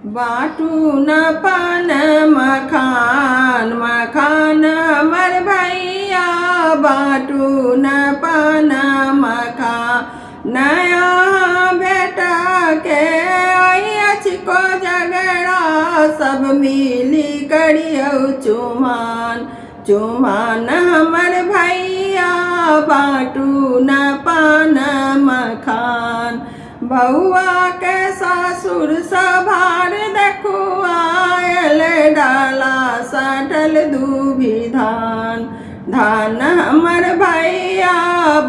बाटू न पान मखान मखान हमर भैया बाटू न पान मखान नया बेटा के आई को झगड़ा सब मिली करियो चुमान चुमान हमर भैया बाटू न पान मखान बउआ के सासुर सभार देखो आयल डाला साटल दूभी धान धान हमर भैया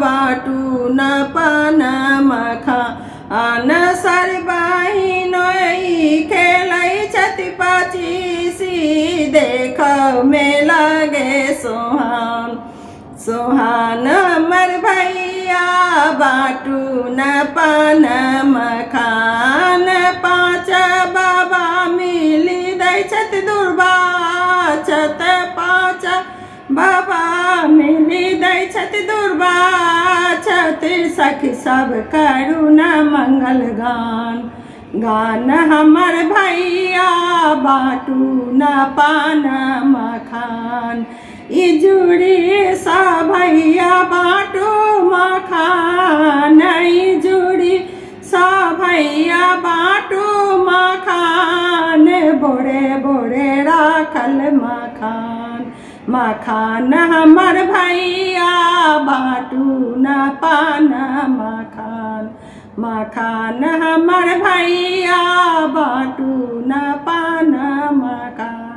बाटू न पान मखान सर बहिन खेलै छथि पचीसी देख में लगे सोहान सोहान हमर भैया बाटू न पान मखान पाँच बाबा मिली दै छथि दुर्वाछत पाँच बाबा मिली दै छथि दुर्वाछत सखी सब करू न मंगल गान गान हमर भैया बाटू न पान मखान इजुड़ी सा भैया बाटू मखान इजुड़ी सा भैया बाटू मखान बोरे बोरे राखल मखान मखान हमर भैया बाटू न पान मखान मखान हमर भैया बाटू न पान मखान।